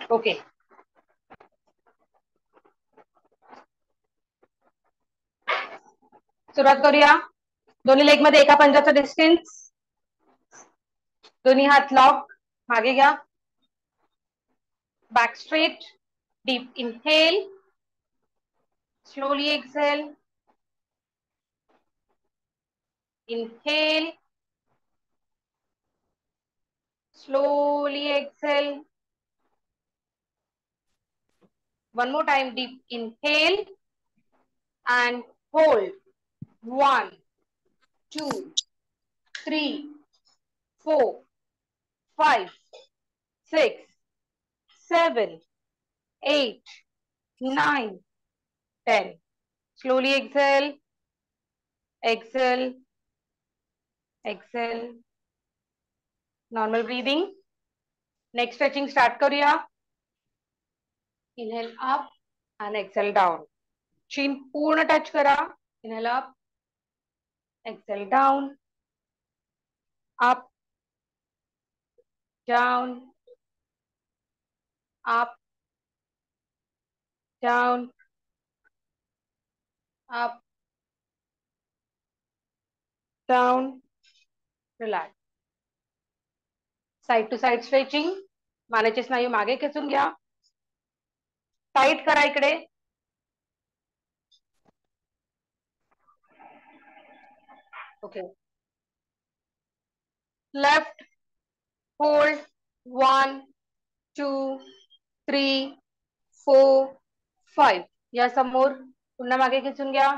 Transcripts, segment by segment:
Okay, सुरुवात करूया. दोन्ही लेग मध्ये एका पंजाचा डिस्टन्स. दोन्ही हात लॉक. मागे घ्या. Back straight. Deep inhale. Slowly exhale. Inhale. Slowly exhale. One more time, deep inhale and hold. 1, 2, 3, 4, 5, 6, 7, 8, 9, 10. Slowly exhale. Exhale. Exhale. Normal breathing. Next stretching start करूया. Inhale up and exhale down. Chin पूर्ण touch करा. Inhale up. Exhale down. Up. Down. Up. Down. Up. Down. Relax. Side to side stretching. मानेचे स्नायू मागे खेचून घ्या. Tight करा इकडे. ओके. लेफ्ट. होल्ड. 1, 2, 3, 4, 5. या समोर पुन्हा मागे खेचून घ्या.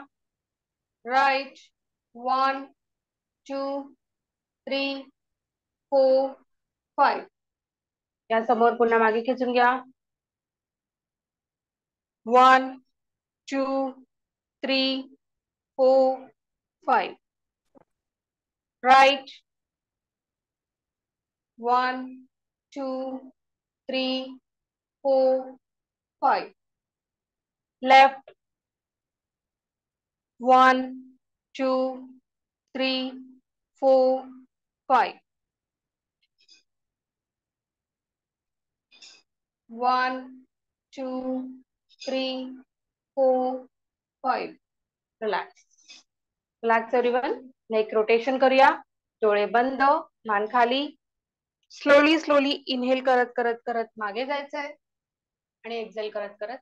राइट. 1, 2, 3, 4, 5. या समोर पुन्हा मागे खेचून घ्या. 1, 2, 3, 4, 5. Right. 1, 2, 3, 4, 5. Left. 1, 2, 3, 4, 5. 1, 2, 3, 4, 5. Relax. Relax everyone. Neck rotation करूया. डोळे बंद. मान खाली. स्लोली स्लोली इनहेल करत करत करत मागे जायचंय आणि एक्झेल करत करत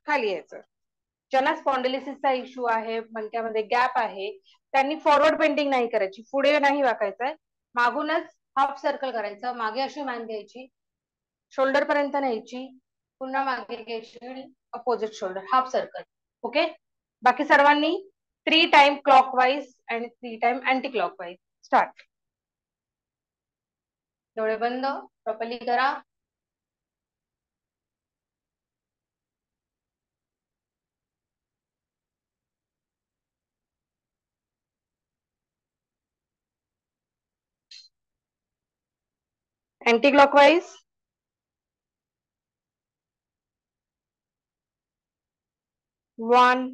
खाली यायचं. ज्यांना स्पॉन्डिलिसिसचा इश्यू आहे, मणक्यामध्ये गॅप आहे, त्यांनी फॉरवर्ड बेंडिंग नाही करायची. पुढे नाही वाकायचंय. मागूनच हाफ सर्कल करायचं. मागे अशी मान घ्यायची. शोल्डर पर्यंत न्यायची. पुन्हा मागे घ्यायची आणि opposite shoulder. Half circle. Okay. बाकी सर्वांनी 3 टाइम क्लॉकवाईज आणि 3 टाइम अँटी क्लॉकवाईज. स्टार्ट. डोळे बंद. प्रॉपर्ली करा. Anti clockwise. 1,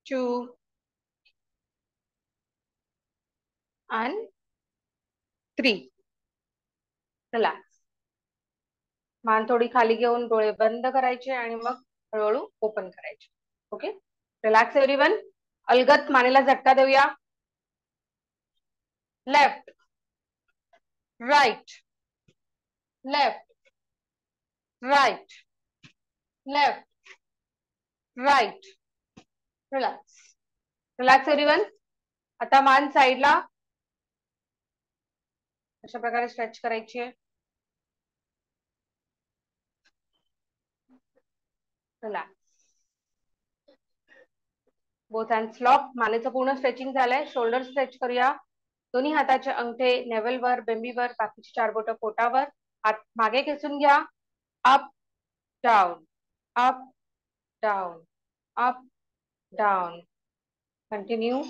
2 and 3. रिलॅक्स. मान थोडी खाली घेऊन डोळे बंद करायचे आणि मग हळूहळू ओपन करायचे. ओके. Relax everyone. अलगत मानेला झटका देऊया. Left. Right. Left. Right. Left. Right. Relax. Relax everyone. आता मान साईडला अशा प्रकारे स्ट्रेच करायची आहे. रिलॅक्स. Both hands lock. मानेचं पूर्ण स्ट्रेचिंग झालंय. शोल्डर स्ट्रेच करूया. दोन्ही हाताचे अंगठे नेवलवर, बेंबीवर, बाकीची 4 बोटं पोटावर. हात मागे खेचून घ्या. Up down. Up down. Up down. Continue.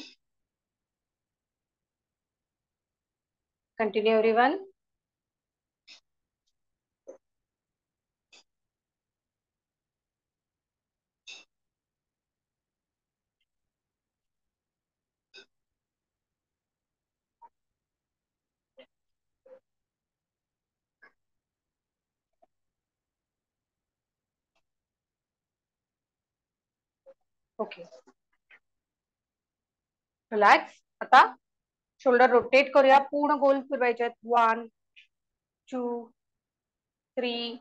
Continue everyone. Okay, relax. आता शोल्डर रोटेट करूया, पूर्ण गोल फिरवायचे आहेत. 1 2 3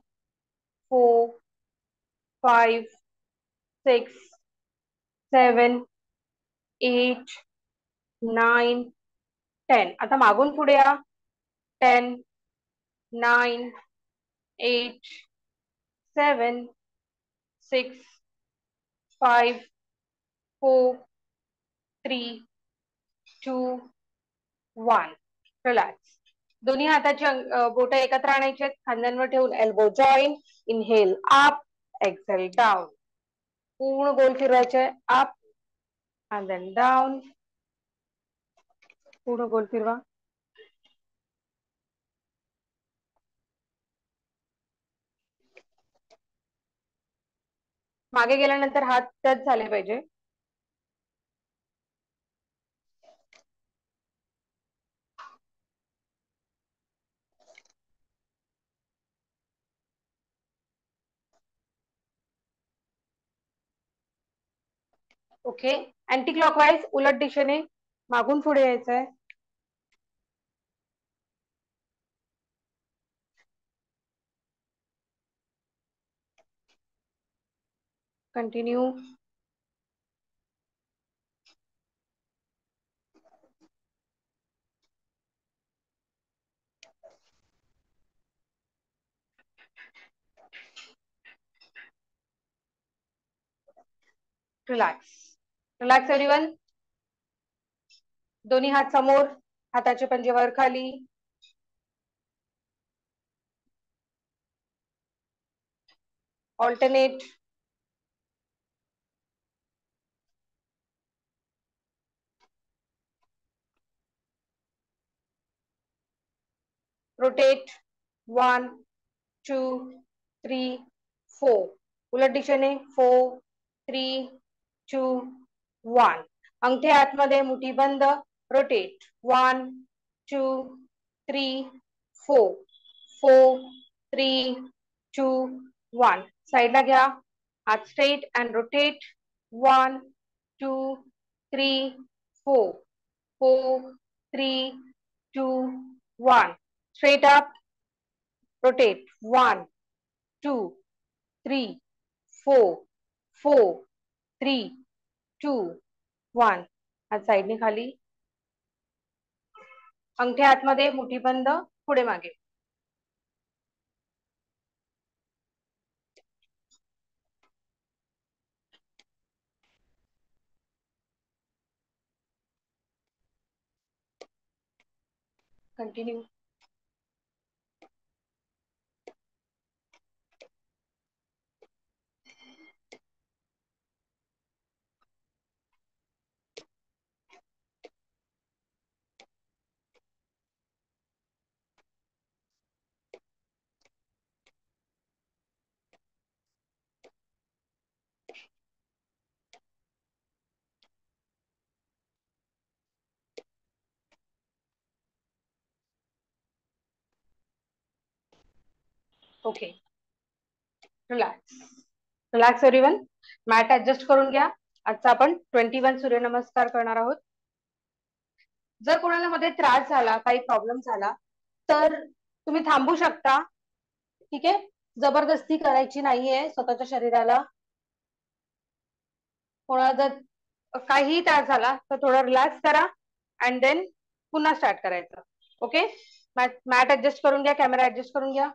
4 5 6 7 8 9 10. आता मागून पुढे या. 10 9 8 7 6 5 4 3 2 1. रिलॅक्स. दोन्ही हाताची बोट एकत्र आणायची आहेत, खांद्यांवर ठेवून elbow join. Inhale up, exhale down. पूर्ण गोल फिरवायचे. Up and then down. पूर्ण गोल फिरवा. मागे गेल्यानंतर हात टच झाले पाहिजे. ओके, अँटी क्लॉकवाईज, उलट दिशेने मागून पुढे यायचंय. कंटिन्यू. रिलॅक्स. Relax everyone. दोन्ही हात समोर, हाताचे पंजे वर खाली. ऑल्टरनेट. रोटेट. 1 2 3 4. उलट दिशेने. 4 3 2 1. अंगठे आतमध्ये, मुठी बंद. रोटेट. 1 2 3 4 4 3 2 1. साईडला घ्या. हात straight and rotate. 1 2 3 4 4 3 2 1. Straight up. Rotate. 1 2 3 4 4 3 2 1. हात साईडने खाली. अंगठे आतमध्ये, मुठी बंद. पुढे मागे. Continue. Okay, relax. Relax everyone. Mat adjust करून घ्या. आजचा आपण 21 सूर्यनमस्कार करणार आहोत. जर कोणाला मध्ये त्रास झाला, काही प्रॉब्लेम झाला, तर तुम्ही थांबू शकता. ठीक आहे, जबरदस्ती करायची नाहीये स्वतःच्या शरीराला. कोणाला जर काहीही त्रास झाला तर थोडा रिलॅक्स करा अँड देन पुन्हा स्टार्ट करायचं. ओके, मॅट ऍडजस्ट करून घ्या, कॅमेरा ऍडजस्ट करून घ्या.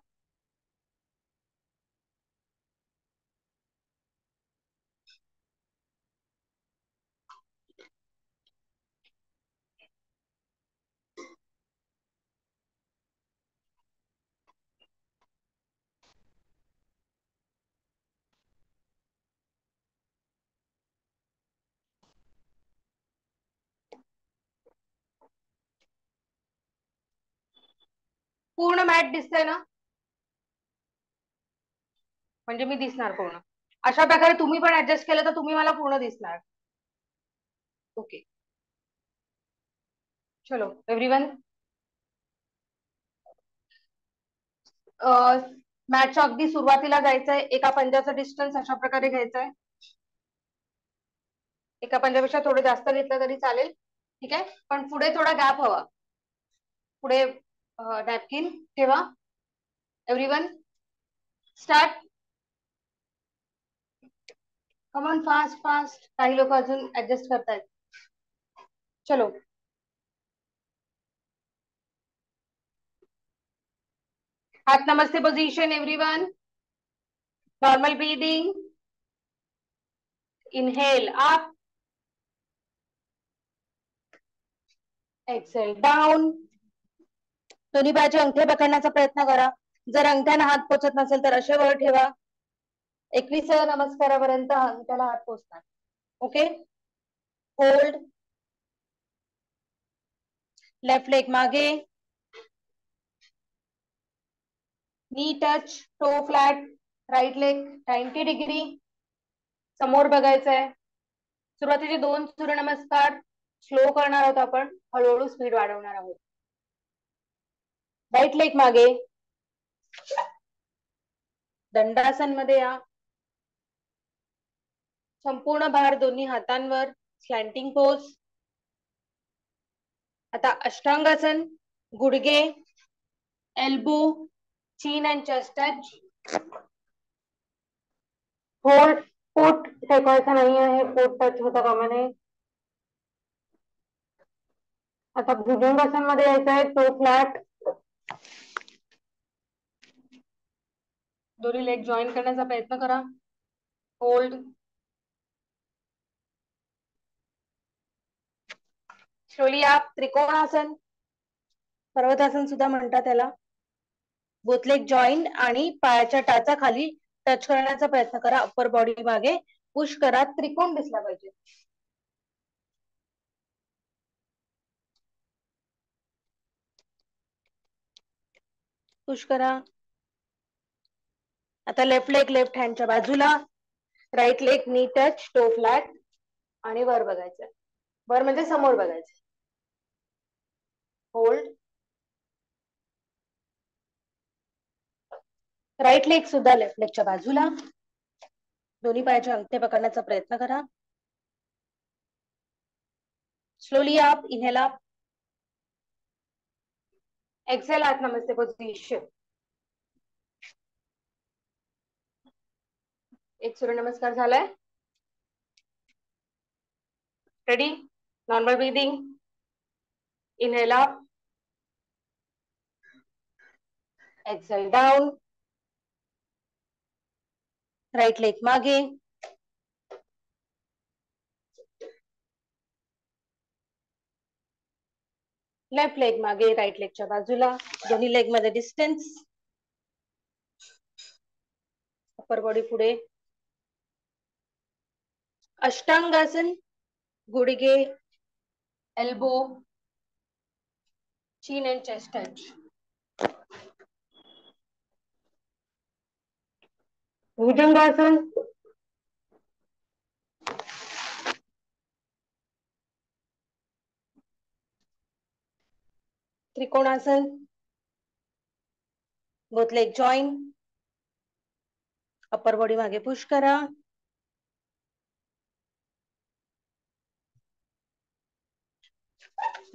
पूर्ण मॅट दिसतंय ना, म्हणजे मी दिसणार पूर्ण. अशा प्रकारे तुम्ही पण ऍडजस्ट केलं तर तुम्ही मला पूर्ण दिसणार. ओके, चलो एव्हरीवन. मॅचच्या अगदी सुरुवातीला जायचंय. एका पंजाचं डिस्टन्स अशा प्रकारे घ्यायचंय. एका पंजापेक्षा थोडं जास्त घेतलं तरी चालेल, ठीक आहे, पण पुढे थोडा गॅप हवा. पुढे नॅपकिन ठेवा. Everyone start. Come on fast fast. काही लोक अजून ऍडजस्ट करतायत. चलो. हाथ namaste position everyone. Normal breathing. Inhale up. Exhale down. दोन्ही पायाचे अंगठे पकडण्याचा प्रयत्न करा. जर अंगठ्याने हात पोचत नसेल तर असे वर ठेवा. 21 नमस्कारापर्यंत अंगठ्याला हात पोचणार. ओके. होल्ड. लेफ्ट लेग मागे. Knee touch. Toe flat. Right leg 90 degree. समोर बघायचंय. सुरुवातीचे 2 सूर्यनमस्कार स्लो करणार आहोत आपण. हळूहळू स्पीड वाढवणार आहोत. राईट लेग मागे. दंडासन मध्ये या. संपूर्ण भार दोन्ही हातांवर. स्लॅन्टिंग पोज. आता अष्टांगासन. गुडघे, elbow, chin and chest touch. Hold. पोट टेकवायचं नाही आहे. पोट टच होता कामा नये. आता भुजंगासन मध्ये यायचं आहे. Toe flat. दोन्ही लेग जॉईन करण्याचा प्रयत्न करा. होल्ड. स्लोली आप. त्रिकोणासन. पर्वतासन सुद्धा म्हणतात त्याला. बोथ लेग जॉईन आणि पायाच्या टाचा खाली टच करण्याचा प्रयत्न करा. अप्पर बॉडी मागे पुश करा. त्रिकोण दिसला पाहिजे. पुश करा. आता लेफ्ट लेग लेफ्ट हँडच्या बाजूला. Right leg knee touch. Toe flat आणि वर बघायचं. वर म्हणजे समोर बघायचं. होल्ड. राईट लेग सुद्धा लेफ्ट लेगच्या बाजूला. दोन्ही पायाचे अंगठे पकडण्याचा प्रयत्न करा. Slowly up. Inhale up. Exhale हात नमस्ते पोझिशन. एक सूर्यनमस्कार झालाय. Ready. Normal breathing. Inhale up. Exhale down. Right leg मागे. लेफ्ट लेग मागे. राईट लेगच्या बाजूला. दोन्ही लेग मध्ये डिस्टन्स. अप्पर बॉडी पुढे. अष्टांगासन. गुडघे, elbow, chin and chest touch. Bhujangasana. Trikonasana. Both leg join. Upper body मागे पुश करा.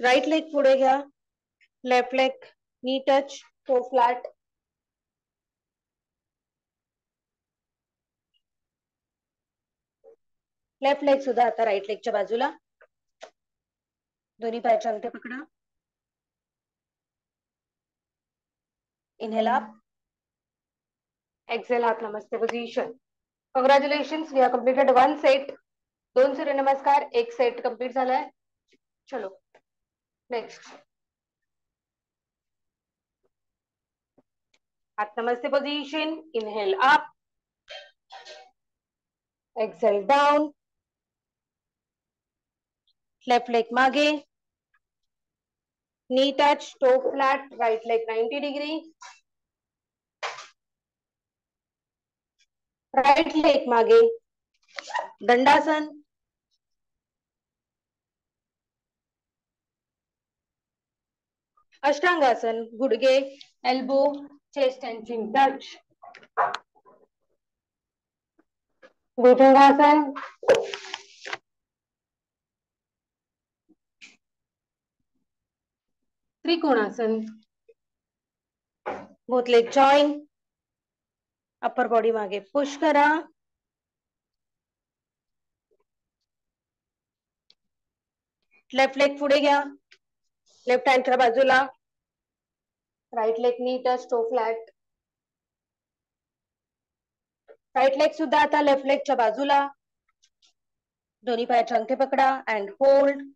राईट लेग पुढे घ्या. Left leg knee touch. Toe flat. Left leg सुद्धा आता राईट लेगच्या बाजूला. दोन्ही पायाचे अंगठे पकडा. Inhale up. एक्सेल हात namaste position. Congratulations, we have completed 1 set. 2 सूर्यनमस्कार. 1 सेट कंप्लीट झालाय. चलो नेक्स्ट. हात namaste position. Inhale up. Exhale down. Left leg मागे. Knee touch. Toe flat. Right leg 90 degree. Right leg मागे. दंडासन. अष्टांगासन. गुडघे, elbow, chest and chin touch. Bhujangasana. Trikonasana. Both leg join. Upper body मागे push करा. Left leg पुढे घ्या. Left हँडच्या बाजूला. Right leg knee touch toe flat. Right leg सुद्धा आता लेफ्ट लेगच्या बाजूला. दोन्ही पायाचे अंगठे पकडा अँड होल्ड.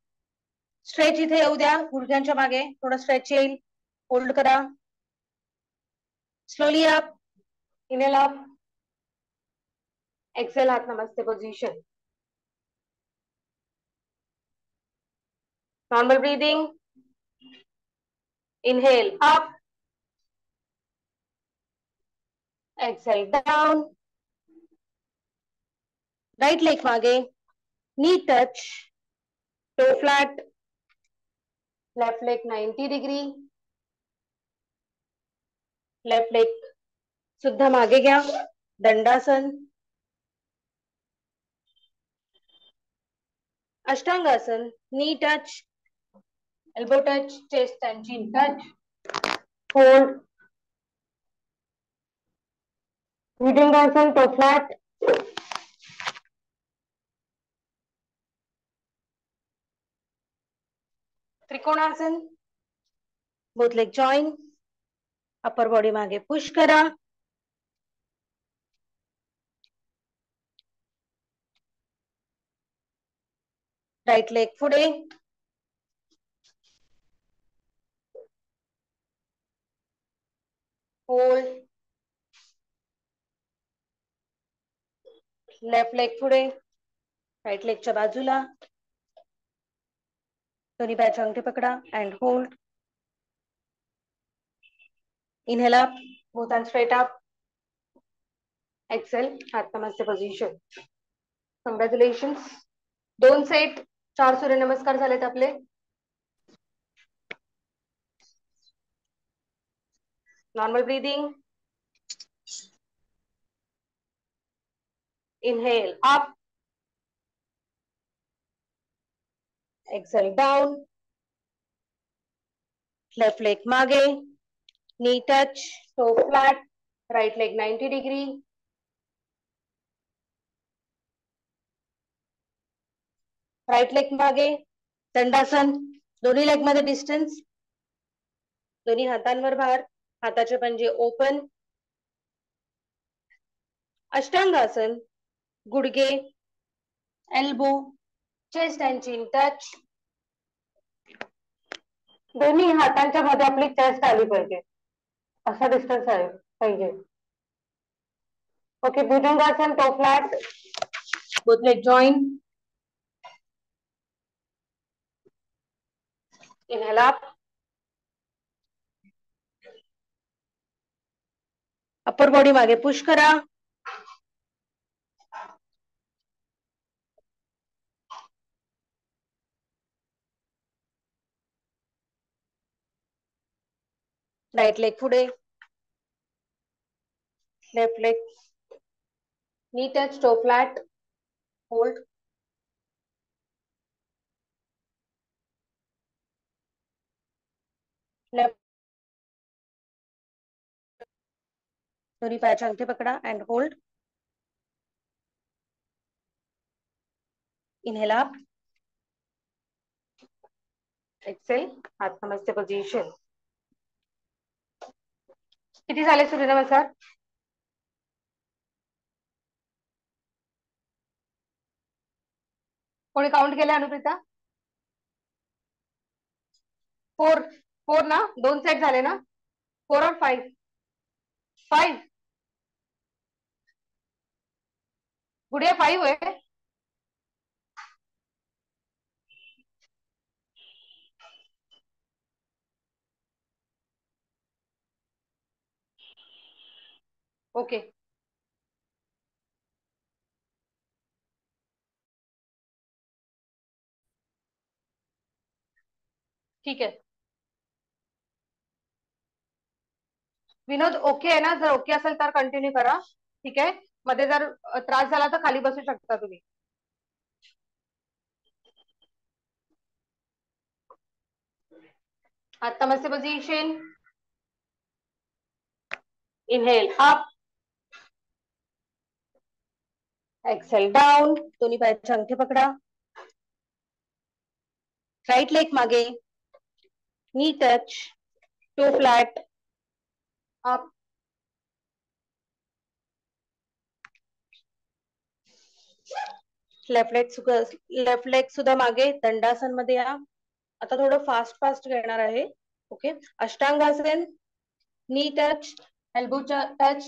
स्ट्रेच इथे येऊ द्या. गुडघ्यांच्या मागे थोडं स्ट्रेच येईल. होल्ड करा. Slowly up. Inhale up. Exhale हात namaste position. Normal breathing. Inhale up. Exhale down. Right leg मागे. Knee touch. Toe flat. Left leg 90 degree. Left leg सुद्धा मागे घ्या. दंडासन. अष्टांगासन. Knee touch. Elbow touch. Chest and chin touch. Hold. Bhujangasana. Toe flat. Trikonasana. Both leg join. Upper body मागे push करा. Right leg पुढे. Hold. Left leg पुढे. Right लेगच्या बाजूला. दोन्ही पायाचे अंगठे पकडा and hold. Inhale up. Both hand straight up. Exhale हात नमस्ते पोझिशन. कॉंग्रॅच्युलेशन्स. 2 सेट 4 सूर्यनमस्कार झालेत आपले. Normal breathing. Inhale up. Exhale down. Left leg मागे. Knee touch. Toe flat. Right leg 90 degree. Right leg मागे. दंडासन. दोन्ही लेग मध्ये डिस्टन्स. दोन्ही हातांवर भार. हाताचे पंजे ओपन. अष्टांगासन. गुडघे. Elbow. Chest and chin touch. दोन्ही हातांच्या मध्ये आपली चेस्ट आली पाहिजे. असा डिस्टन्स आहे पाहिजे. Okay. Bhujangasana. Toe flat. Both leg join. Inhale up. Upper body मागे पुश करा. राईट लेग पुढे. Left leg knee touch. Toe flat. Hold. Left. दोन्ही पायाचे अंगठे पकडा and hold. Inhale up. Exhale हात नमस्ते पोझिशन. किती झाले सूर्यनमस्कार? कोणी काउंट केलं अनुप्रिता? 4 ना. 2 सेट झाले ना. 4 और 5? 5. गुडिया 5 आहे. ओके. ठीक आहे. विनोद ओके आहे ना? जर ओके असेल तर कंटिन्यू करा. ठीक आहे. मध्ये जर त्रास झाला तर खाली बसू शकता तुम्ही. हात namaste position. Inhale up, exhale down. दोन्ही पायाचे अंगठे पकडा. राइट लेग मागे, knee touch, toe flat, up. Left leg सुद्धा मागे, दंडासन मध्ये या. आता थोडं फास्ट फास्ट घेणार आहे. ओके. अष्टांगासन, knee touch, elbow touch,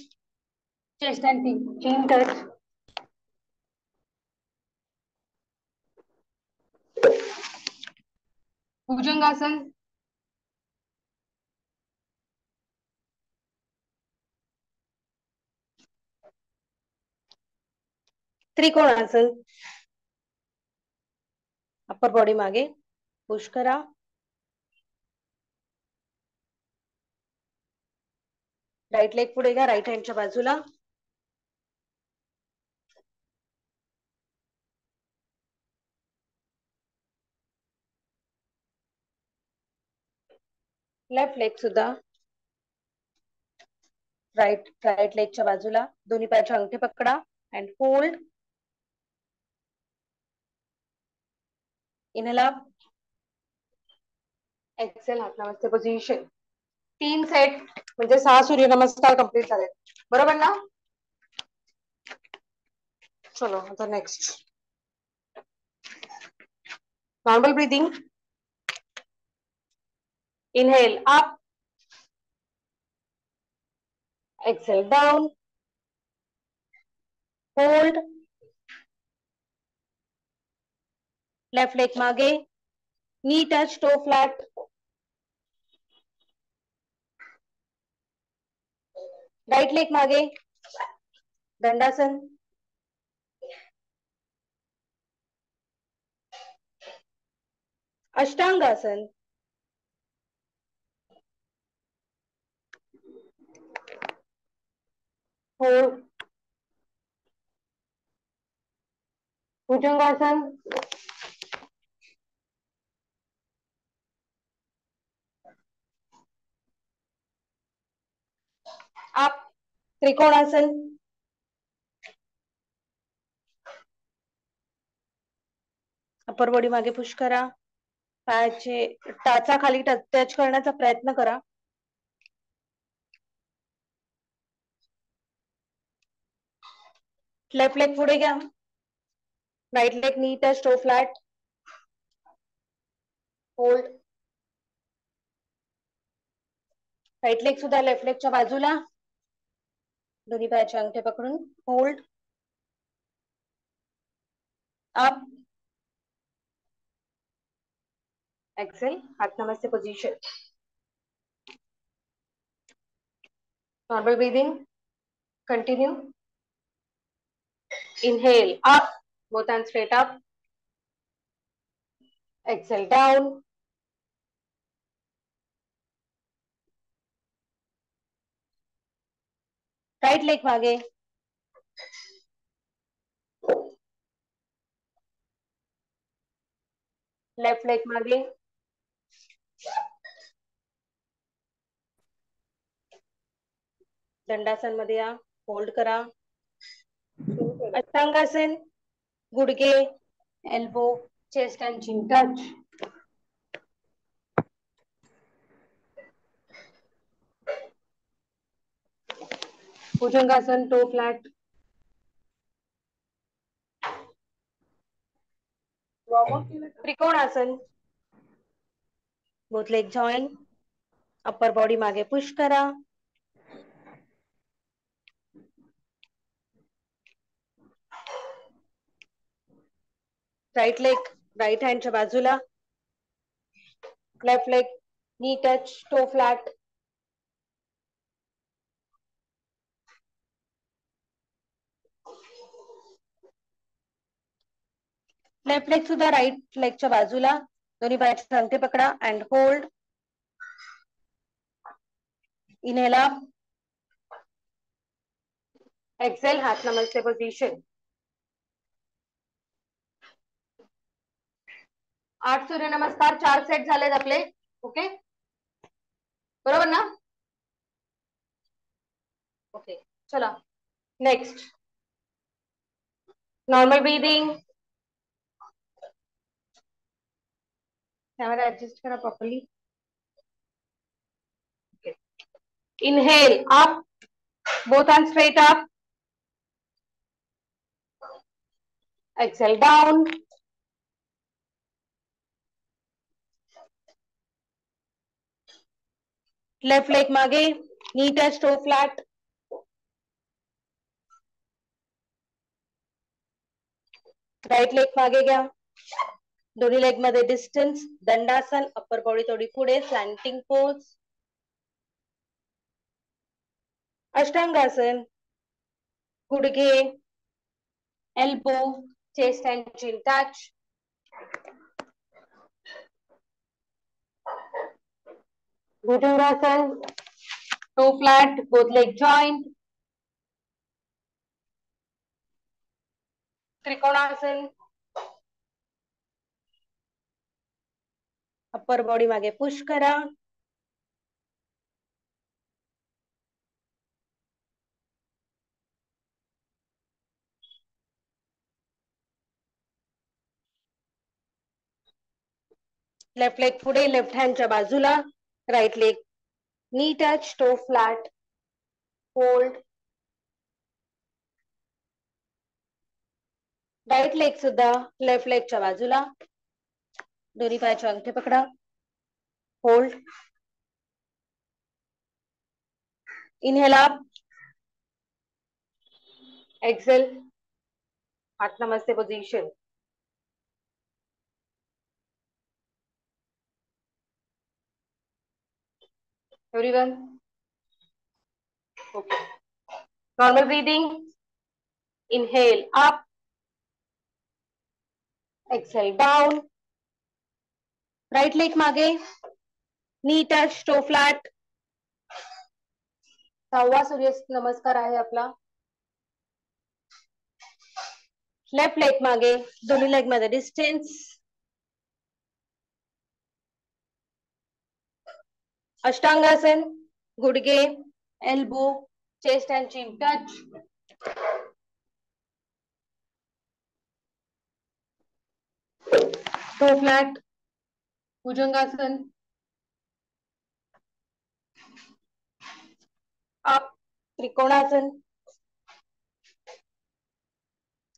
chest and chin touch. Bhujangasana, trikonasana. Upper body मागे पुश करा. राइट लेग पुढे घ्या, राइट हँडच्या बाजूला. लेफ्ट लेग सुद्धा राइट लेगच्या बाजूला. दोन्ही पायाचे अंगठे पकडा and hold. Inhale up, exhale हात नमस्ते पोझिशन. 3 सेट म्हणजे 6 सूर्यनमस्कार कंप्लीट झाले. बरोबर ना? चलो आता next. Normal breathing. Inhale up, exhale down, hold. Left leg मागे, knee touch, toe flat. Right leg मागे, दंडासन. अष्टांगासन. होल्ड. भुजंगासन. अप, त्रिकोणासन. अपर बॉडी मागे पुश करा. पायाचे टाचा खाली टच करण्याचा प्रयत्न करा. लेफ्ट लेग पुढे घ्या, right leg knee touch, toe flat, hold. Right leg सुद्धा लेफ्ट लेगच्या बाजूला. दोन्ही पायाचे अंगठे पकडून होल्ड. अप, एक्सेल हात namaste position. Normal breathing. Continue. Inhale up, both hands straight up. Exhale down. Right leg मागे. Left leg मागे. दंडासन मध्ये या, होल्ड करा. अष्टांगासन, गुडघे, elbow, chest and chin touch. Bhujangasana, toe flat. Trikonasana. Both leg join. Upper body मागे push करा. Right leg right हँडच्या बाजूला. Left leg knee touch, toe flat. Left leg सुद्धा राइट लेगच्या बाजूला. दोन्ही पायाचे अंगठे पकडा and hold. Inhale up, exhale हात नमस्ते पोझिशन. 8 सूर्यनमस्कार 4 सेट झालेत आपले. ओके. बरोबर ना? ओके, चला next. Normal breathing. Camera adjust करा properly. Inhale up, both hands straight up. Exhale down. Left leg मागे, knee touch toe flat. Right leg मागे घ्या. दोन्ही लेग मध्ये डिस्टन्स. दंडासन. अप्पर बॉडी थोडी पुढे. Slanting pose. अष्टांगासन. गुडघे, elbow, chest and chin touch. Bhujangasana. Toe flat, both leg joint. Trikonasana. Upper body मागे push करा. लेफ्ट लेग पुढे, लेफ्ट हँडच्या बाजूला. Right leg knee touch, toe flat. Hold. Right leg सुद्धा लेफ्ट लेगच्या बाजूला. दोन्ही पायाचे अंगठे पकडा. होल्ड. Inhale up. एक्सेल. हात namaste position. Everyone okay. Normal breathing. Inhale up. Exhale down. Right leg मागे, नी टच, टो फ्लॅट. 6वा सूर्य नमस्कार आहे आपला. लेफ्ट लेग मागे, दोन्ही लेग मध्ये डिस्टन्स. अष्टांगासन. गुडघे, elbow, chest and chin touch. Toe flat. Bhujangasana. Up. Trikonasana.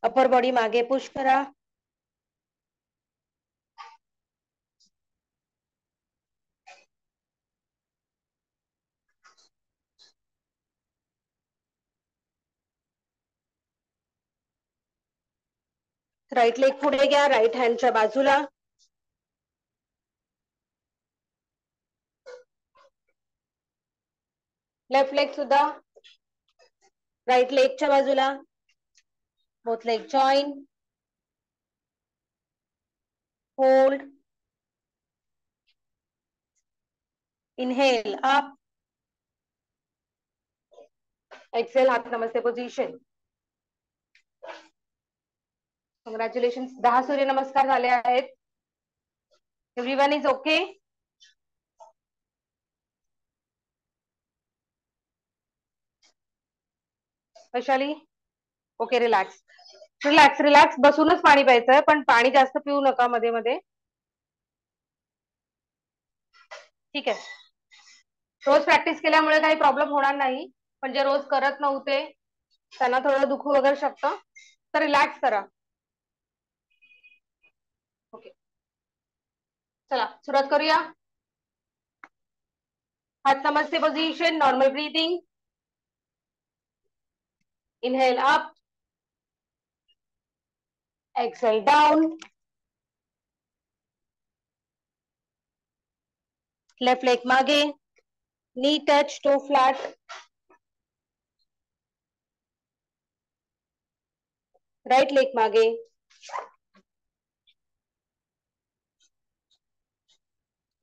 Upper body मागे पुश करा. राइट लेग पुढे घ्या. राइट हँडच्या बाजूला. लेफ्ट लेग सुद्धा राइट लेगच्या बाजूला. Both leg join. Hold. Inhale up. Exhale. हात नमस्ते पोझिशन. कॉंग्रॅच्युलेशन. 10 सूर्य नमस्कार झाले आहेत. Everyone is okay. Vaishali okay. Relax relax relax. बसूनच पाणी प्यायचंय, पण पाणी जास्त पिऊ नका मध्ये मध्ये. ठीक आहे. रोज प्रॅक्टिस केल्यामुळे काही प्रॉब्लेम होणार नाही, पण जे रोज करत नव्हते त्यांना थोडं दुखू वगैरे शकतं, तर रिलॅक्स करा. ओके, चला सुरुवात करूया. हात namaste position. Normal breathing. Inhale up. Exhale down. Left leg मागे, knee touch, toe flat. Right leg मागे,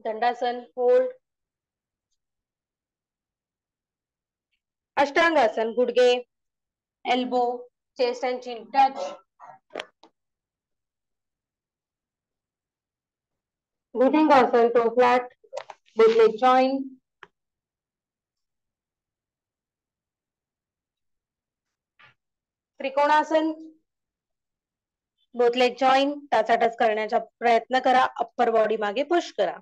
दंडासन. होल्ड. अष्टांगासन. गुडघे, elbow, chest and chin touch. Breathing आसन. Toe flat. Both leg join. Trikonasana. Both leg join, टाचाटच करण्याचा प्रयत्न करा. अप्पर बॉडी मागे पुश करा.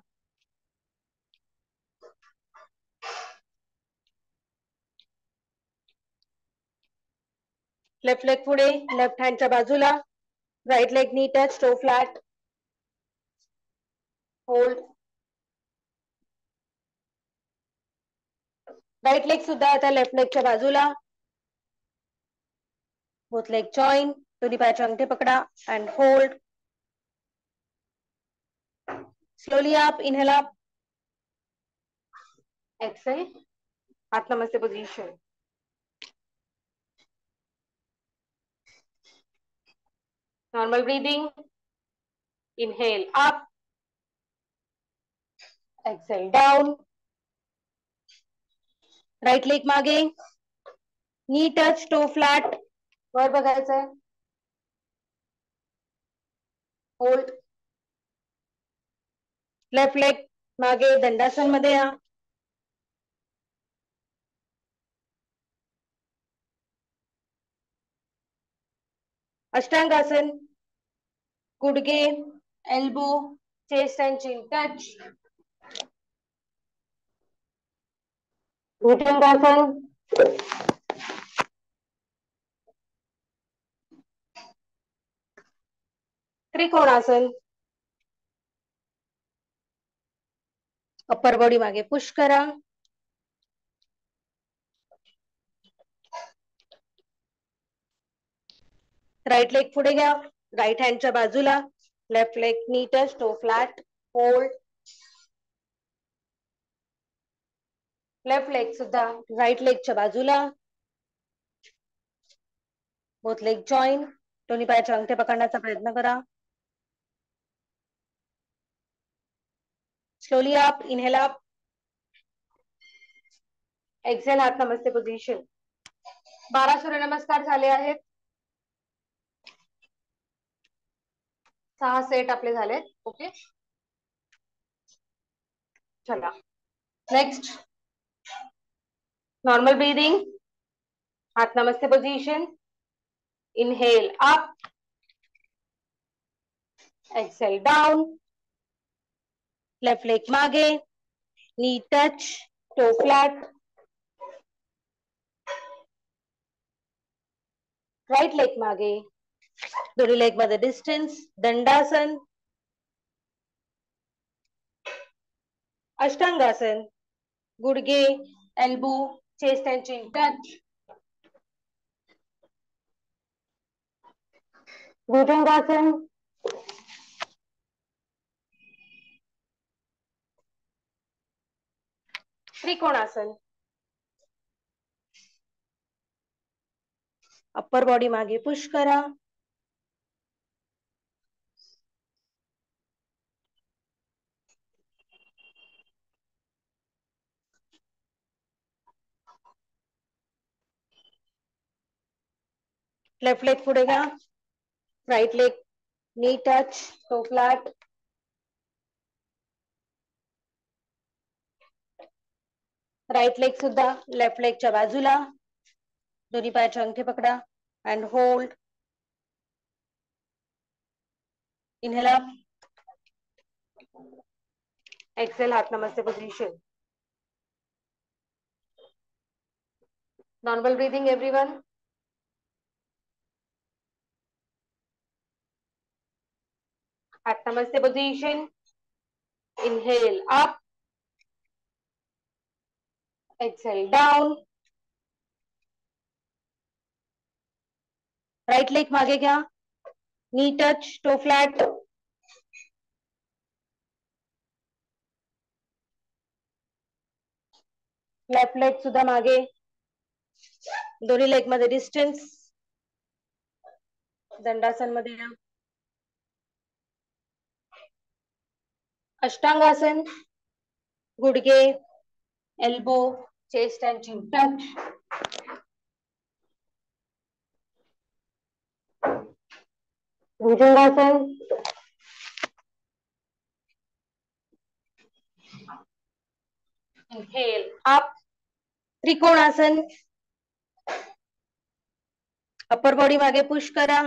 लेफ्ट लेग पुढे, लेफ्ट हँडच्या बाजूला. Right leg knee touch, toe flat. Hold. Right leg सुद्धा आता लेफ्ट लेगच्या बाजूला. बोथ लेग जॉईन, दोन्ही पायाचे अंगठे पकडा and hold. Slowly up, inhale up. Exhale. हाथ namaste position. Normal breathing. Inhale up. Exhale down. Right leg मागे. Knee touch, toe flat. वर बघायचंय. होल्ड. लेफ्ट लेग मागे, दंडासन मध्ये या. अष्टांगासन. गुडघे, elbow, chest and chin touch. Bhujangasana. Trikonasana. Upper body मागे push करा. राईट लेग पुढे घ्या. राईट हँडच्या बाजूला. Left leg knee touch, toe flat. Hold. Left leg सुद्धा राईट लेगच्या बाजूला. बोथ लेग जॉईन, दोन्ही पायाचे अंगठे पकडण्याचा प्रयत्न करा. Slowly up, inhale up. Exhale, हात नमस्ते पोझिशन. 12 सूर्यनमस्कार झाले आहेत. 6 सेट आपले झालेत. ओके, चला नेक्स्ट. Normal breathing. हात namaste position. Inhale up. Exhale down. Left leg मागे. Knee touch, toe flat. Right leg मागे. दोन्ही लेग मध्ये डिस्टन्स. दंडासन. अष्टांगासन. गुडघे, elbow, chest and chin touch. Bhujangasana. Trikonasana. Upper body मागे पुश करा. लेफ्ट लेग पुढे घ्या. Right leg knee touch, toe flat. Right leg सुद्धा लेफ्ट लेगच्या बाजूला. दोन्ही पायाचे अंगठे पकडा and hold. Inhale up. Exhale, हात namaste position. Normal breathing everyone. हात namaste position. Inhale up. Exhale down. Right leg मागे घ्या. Knee touch, toe flat. Left leg सुद्धा मागे. दोन्ही लेग मध्ये डिस्टन्स. दंडासन मध्ये या. अष्टांगासन. गुडघे, elbow, chest and chin touch. भुजंगासन. Inhale up. त्रिकोणासन. अप्पर बॉडी मागे पुश करा.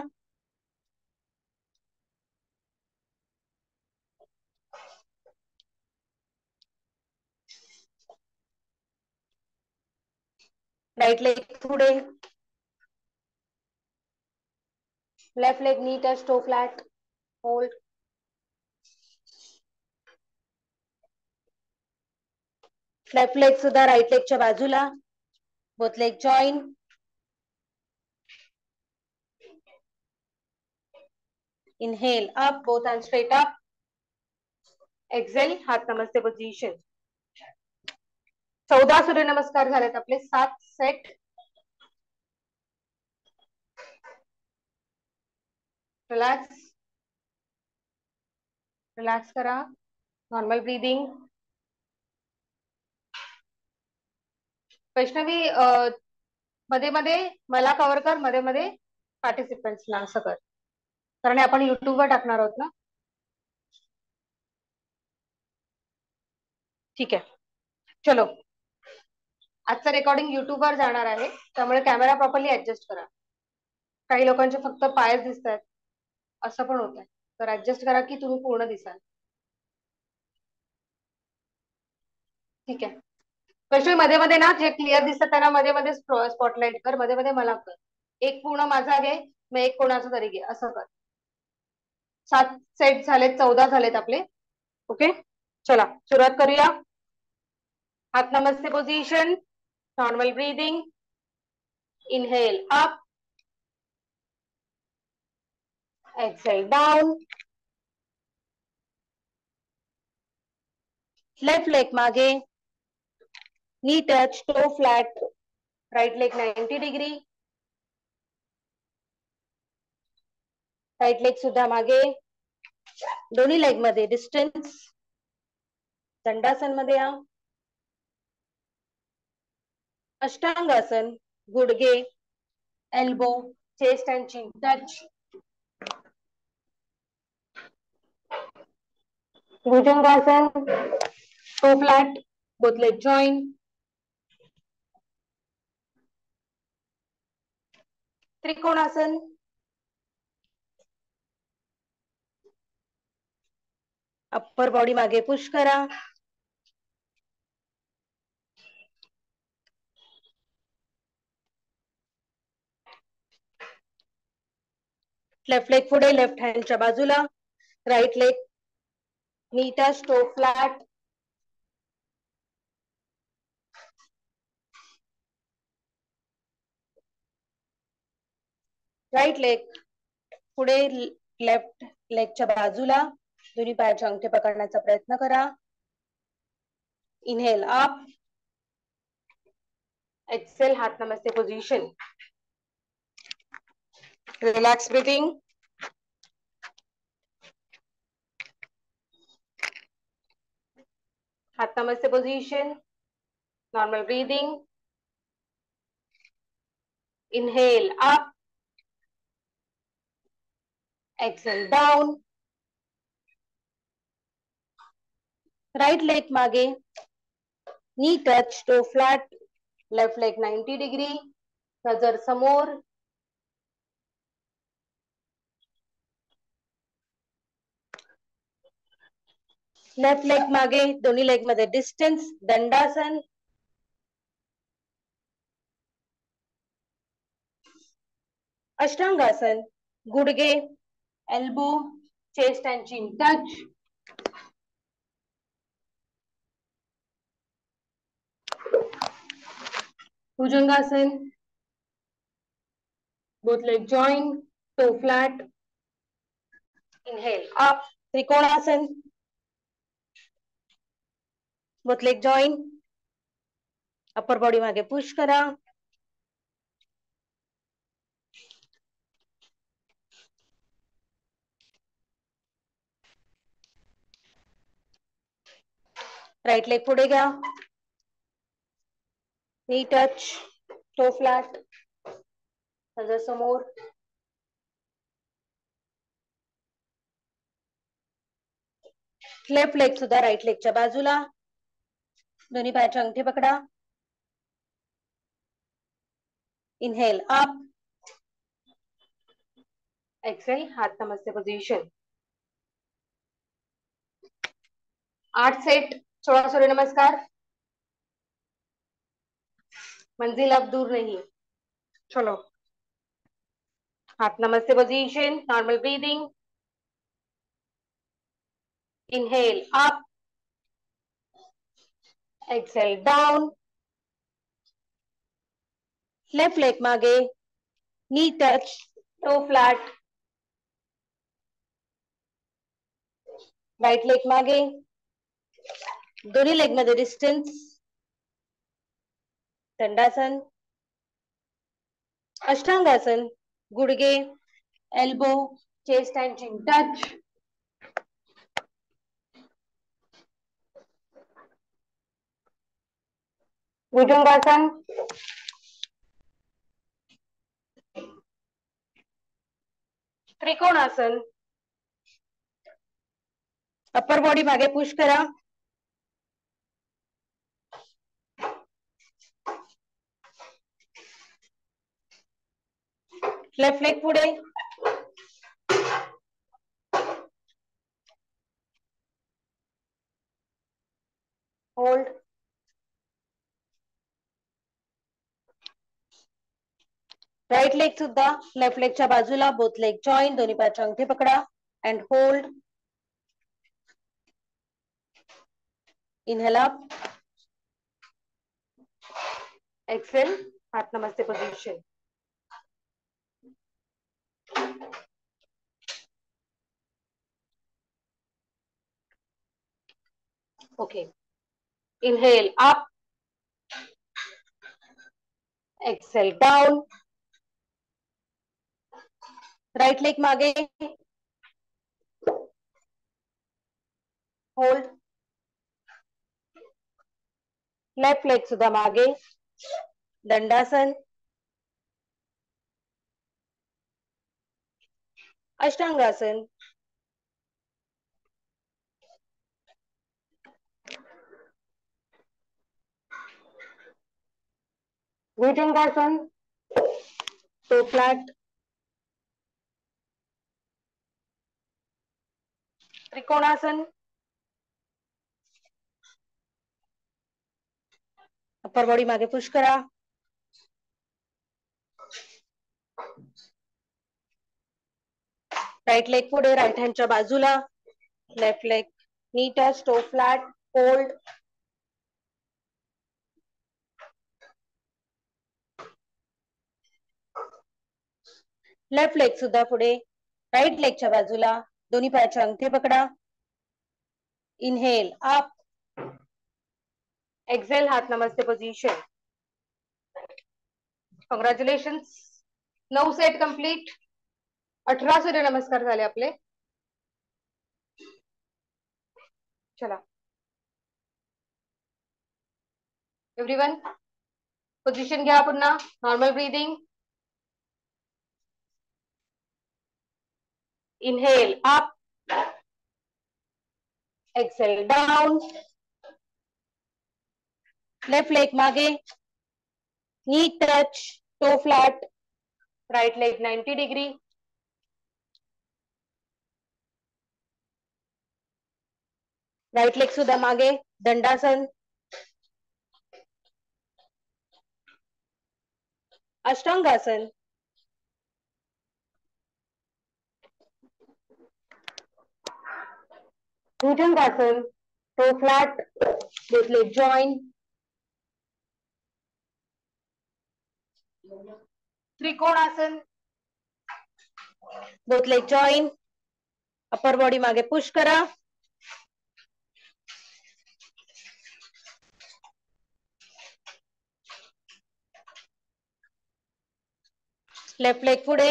राइट लेग पुढे. Left leg knee touch toe flat. Hold. Left leg सुद्धा राइट लेगच्या बाजूला. Both leg join. Inhale up, both hand straight up. Exhale, हात namaste position. 14 सूर्यनमस्कार झालेत आपले. 7 सेट. रिलॅक्स. रिलॅक्स करा. Normal breathing. वैष्णवी, मध्ये मध्ये मला कव्हर कर, मध्ये मध्ये पार्टिसिपंट्सला असं कर, कारण आपण युट्यूबवर टाकणार आहोत ना. ठीक आहे, चलो. आजचं रेकॉर्डिंग युट्यूबवर जाणार आहे, त्यामुळे कॅमेरा प्रॉपरली ऍडजस्ट करा. काही लोकांचे फक्त पायच दिसत आहेत, असं पण होत आहे, तर ऍडजस्ट करा की तुम्ही पूर्ण दिसाल. ठीक आहे. वैष्णवी, मध्ये मध्ये ना जे क्लिअर दिसतात त्यांना मध्ये मध्ये स्पॉटलाइट कर, मध्ये मध्ये मला कर. एक पूर्ण माझा घे, मग एक कोणाचा तरी घे, असं कर. 7 सेट झालेत, 14 झालेत आपले. ओके, चला सुरुवात करूया. हात namaste position. Normal breathing. Inhale up. Exhale down. Left leg मागे. Knee touch toe flat. Right leg 90 degree. Right leg सुद्धा मागे. दोन्ही लेग मध्ये डिस्टन्स. दंडासन मध्ये या. अष्टांगासन. गुडघे, elbow, chest and chin touch. Bhujangasana. Toe flat. Both leg join. Trikonasana. Upper body मागे push करा. लेफ्ट लेग पुढे, लेफ्ट हँडच्या बाजूला. Right leg knee touch toe flat. Right leg पुढे, लेफ्ट लेगच्या बाजूला. दोन्ही पायाचे अंगठे पकडण्याचा प्रयत्न करा. Inhale up. एक्सेल, हात नमस्ते पोझिशन. Relax breathing. हात namaste position. Normal breathing. Inhale up. Exhale down. Right leg मागे. Knee touch toe flat. Left leg 90 degree. नजर समोर. लेफ्ट लेग मागे, दोन्ही लेग मध्ये डिस्टन्स. दंडासन. अष्टांगासन. गुडघे, elbow, chest and chin touch. Bhujangasana. Both leg join. Toe flat. Inhale up. Trikonasana. Both leg join. Upper body मागे push करा. Right leg पुढे घ्या. Knee touch toe flat. नजर समोर. लेफ्ट लेग सुद्धा राइट लेगच्या बाजूला. दोन्ही पायाचे अंगठे पकडा. Inhale up. एक्सेल, हाथ नमस्ते पोजीशन। 8 सेट, 16 सूर्य नमस्कार। मंजिल अब दूर नहीं। चलो, हाथ namaste position, normal breathing. Inhale up, exhale down. Left leg मागे, knee touch, toe flat. Right leg मागे, दोन्ही लेग मध्ये डिस्टन्स. दंडासन, अष्टांगासन, गुडगे, elbow, chest and chin touch. Bhujangasana, trikonasana. Upper body मागे पुश करा. लेफ्ट लेग पुढे, होल्ड. राइट लेग सुद्धा लेफ्ट लेगच्या बाजूला, बोथ लेग जॉईन, दोन्ही पायाचे अंगठे पकडा and hold. Inhale up, exhale, हाथ namaste position. Okay, inhale up, exhale down. Right leg मागे, होल्ड. लेफ्ट लेग सुद्धा मागे, दंडासन, ashtangasana. Bhujangasana, toe flat. Trikonasana, upper body मागे पुश करा. राइट लेग पुढे, राइट हँडच्या बाजूला, left leg knee touch, toe flat, hold. Left leg सुद्धा पुढे, राइट लेगच्या बाजूला, दोन्ही पायाचे अंगठे पकडा. इनहेल अप, एक्सेल, हाथ namaste position. Congratulations, 9 set complete. 18 Surya नमस्कार झाले आपले. चला एव्हरीवन, पोझिशन घ्या पुन्हा. Normal breathing. Inhale up, exhale down. Left leg मागे, knee touch, toe flat. Right leg 90 degree. Right leg सुद्धा मागे, दंडासन, ashtangasana. Bhujangasana, toe flat, both leg join. Trikonasana, both leg join. Upper body मागे पुश करा. लेफ्ट लेग पुढे,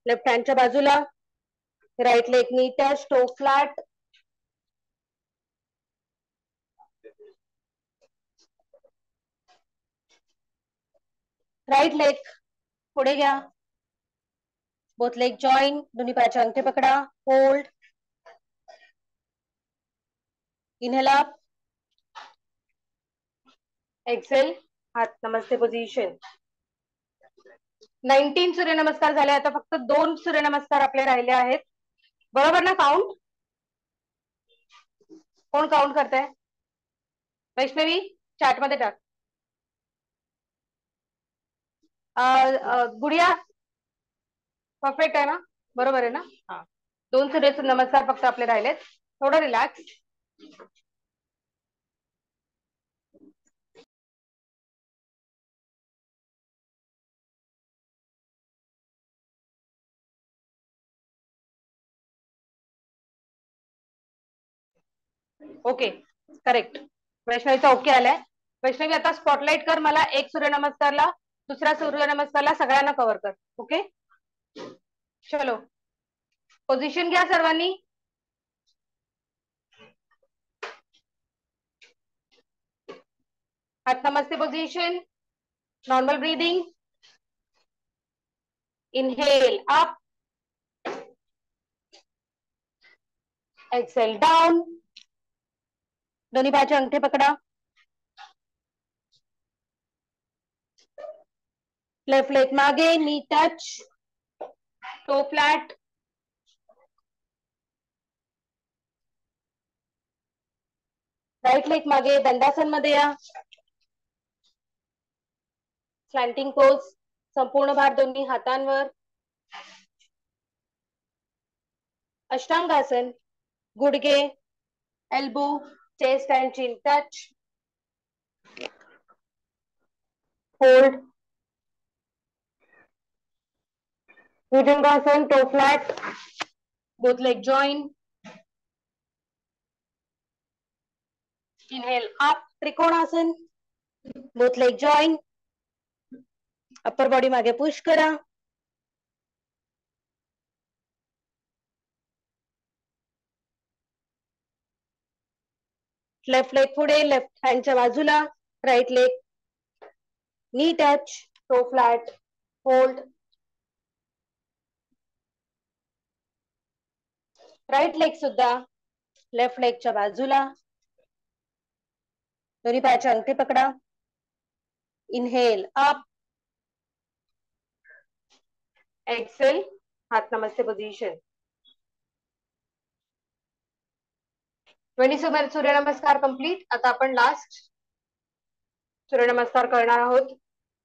left हँडच्या बाजूला, right leg knee touch, toe flat. Right leg पुढे घ्या, both leg join, दोन्ही पायाचे अंगठे पकडा. होल्ड. इनहेल अप, एक्सेल, हाथ नमस्ते पोजीशन. 19 सूर्यनमस्कार झाले. आता फक्त 2 सूर्यनमस्कार आपले राहिले आहेत. बरोबर ना काउंट? कोण काउंट करताय? वैष्णवी चॅट मध्ये टाक. गुडिया परफेक्ट आहे ना? बरोबर आहे ना? हा. 2 सूर्यनमस्कार फक्त आपले राहिलेत. थोडं रिलॅक्स. Okay correct. वैष्णवीचा ओके आलाय. वैष्णवी आता स्पॉटलाइट कर मला. एक सूर्यनमस्कारला, दुसऱ्या सूर्यनमस्कारला सगळ्यांना कव्हर कर. ओके चलो पोझिशन घ्या सर्वांनी. हात namaste position. Normal breathing. Inhale up, exhale down. दोन्ही पायाचे अंगठे पकडा. लेफ्ट लेग मागे, knee touch, toe flat. Right leg मागे, दंडासन मध्ये या. Slanting pose. संपूर्ण भार दोन्ही हातांवर. अष्टांगासन. गुडघे, elbow, chest and chin touch. Hold. Bhujangasana, toe flat. Both leg join. Inhale up, trikonasana. Both leg join. Upper body मागे पुश करा. लेफ्ट लेग पुढे, लेफ्ट हँडच्या बाजूला. Right leg knee touch, toe flat. Hold. Right leg सुद्धा left लेगच्या बाजूला. दोन्ही पायाचे अंगठे पकडा. इनहेल अप, एक्सेल हात नमस्ते पोझिशन. 20 सूर्यनमस्कार कंप्लीट. आता आपण लास्ट सूर्यनमस्कार करणार आहोत.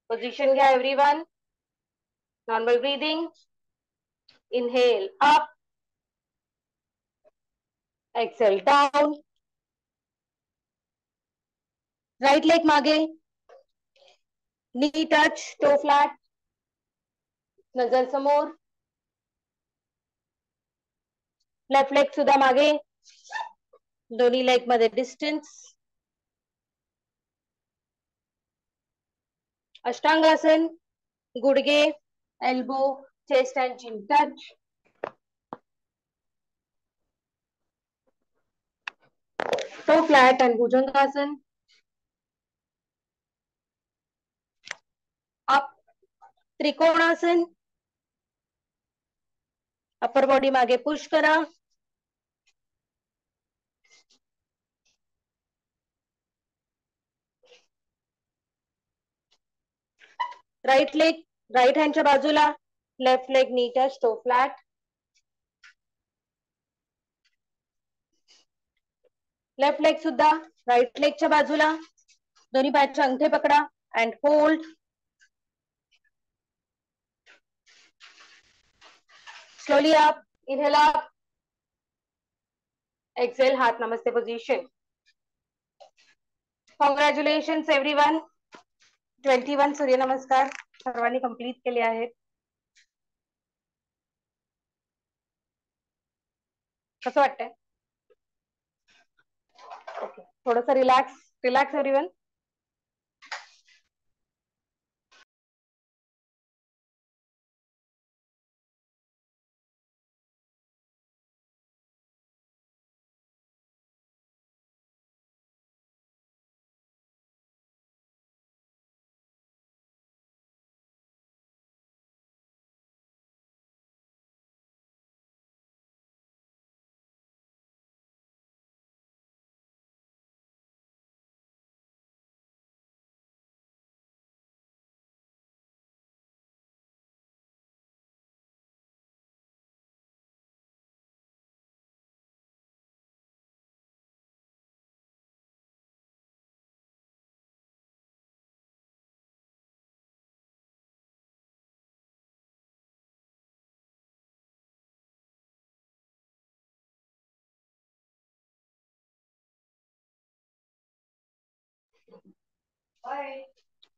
पोझिशन घ्या everyone. Normal breathing. Inhale up, exhale down. Right leg मागे, नी टच, टो फ्लॅट. नजर समोर. लेफ्ट लेग सुद्धा मागे. दोन्ही लेग मध्ये डिस्टन्स. अष्टांगासन. गुडघे, elbow, chest and chin touch. Toe flat and bhujangasana. Up, trikonasana. Upper body मागे पुश करा. राईट लेग राईट हँडच्या बाजूला. Left leg knee touch, toe flat. Left leg सुद्धा राईट लेगच्या बाजूला. दोन्ही पायाचे अंगठे पकडा and hold. Slowly up, inhale up, exhale हात namaste position. Congratulation everyone. 21 Surya Namaskar सर्वांनी कंप्लीट केले आहेत. कसं वाटतंय? ओके थोडस relax relax everyone.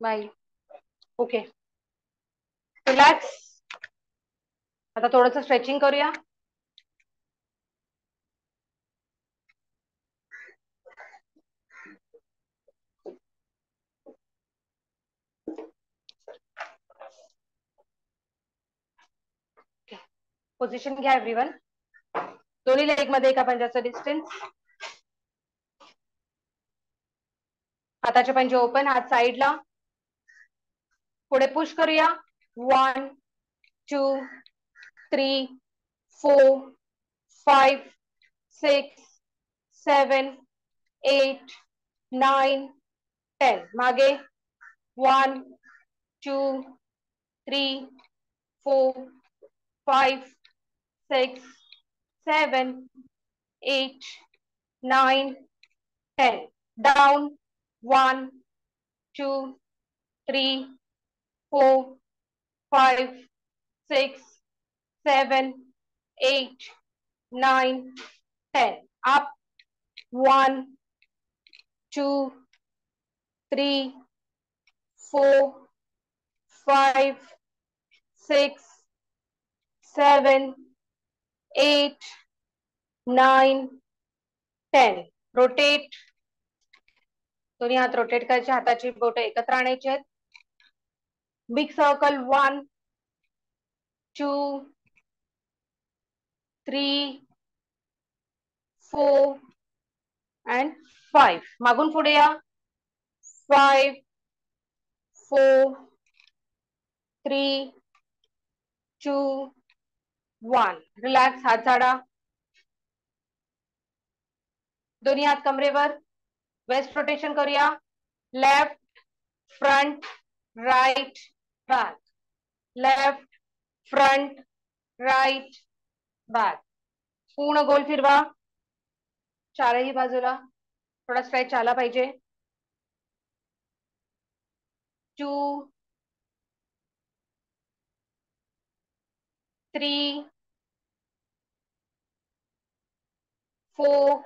Bye. Okay, relax. आता थोडंसं स्ट्रेचिंग करूया. पोझिशन घ्या एव्हरीवन. दोन्ही लेग मध्ये एका पंजाचं डिस्टन्स. हाताचे पंजे ओपन, हात साईडला. पुढे पुश करूया. 1 2 3 4 5 6 7 8 9 10. मागे. 1 2 3 4 5 6 7 8 9 10. Down. 1 2 3 4 5 6 7 8 9 10. Up. 1 2 3 4 5 6 7 8 9 10. रोटेट. दोन्ही हात रोटेट करायचे. हाताची बोटं एकत्र आणायची आहेत. Big circle. 1 2 3 4 and 5. मागून पुढे या. 5 4 3 2 1. रिलॅक्स. हात झाडा. दोन्ही हात कमरेवर. वेस्ट रोटेशन करूया. Left front right back. Left front right back. पूर्ण गोल फिरवा. चारही बाजूला. थोडा स्ट्रेच आला पाहिजे. 2 3 4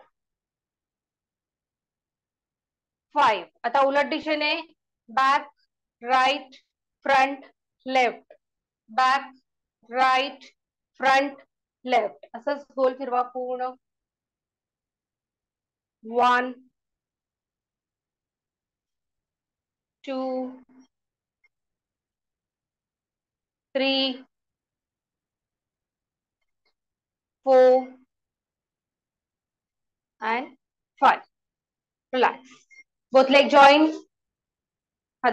5. आता उलट दिशेने. Back right front left. Back right front left. असंच गोल फिरवा पूर्ण. 1 2 3 4 and 5. Relax. Both leg join.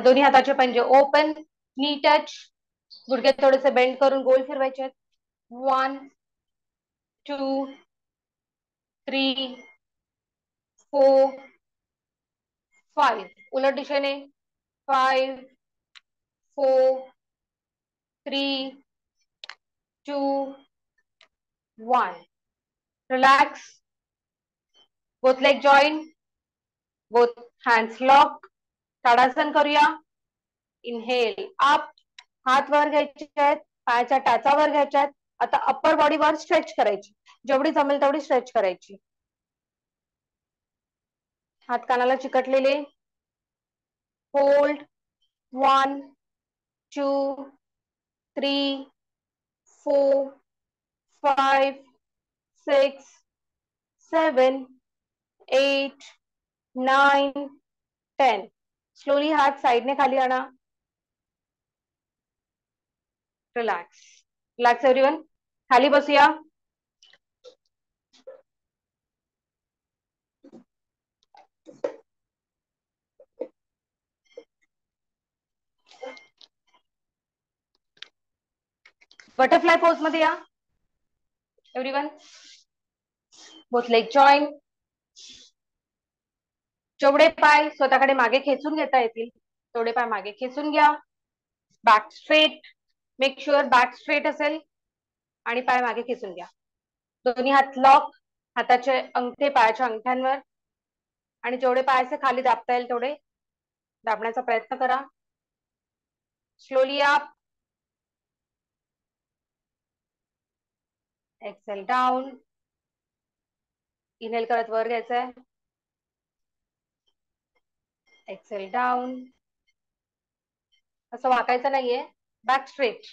दोन्ही हाताचे पंजे ओपन. नी टच. गुडघे थोडेसे बेंड करून गोल फिरवायचे आहेत. 1 2 3 4 5. उलट दिशेने. 5 4 3 2 1. Relax. Both leg join. Both hands lock. Tadasana करूया. Inhale up. हात वर घ्यायचे आहेत. पायाच्या टाचावर घ्यायच्या आहेत. आता अप्पर बॉडी वर स्ट्रेच करायची. जेवढी जमेल तेवढी स्ट्रेच करायची. हात कानाला चिकटलेले. होल्ड. 1 2 3 4 5 6 7 8 9 10. स्लोली हात साईडने खाली आणा. रिलॅक्स. Relax everyone. खाली बसूया. बटरफ्लाय पोज मध्ये या एव्हरीवन. Both leg join. जेवढे पाय स्वतःकडे मागे खेचून घेता येतील तेवढे पाय मागे खेचून घ्या. Back straight. Make sure back straight असेल आणि पाय मागे खेचून घ्या. दोन्ही हात लॉक. हाताचे अंगठे पायाच्या अंगठ्यांवर आणि जेवढे पायाचे खाली दाबता येईल तेवढे दाबण्याचा प्रयत्न करा. Slowly up. Exhale down. Inhale करत वर घ्यायचंय. Exhale down. असं वाकायचं नाहीये. Back straight.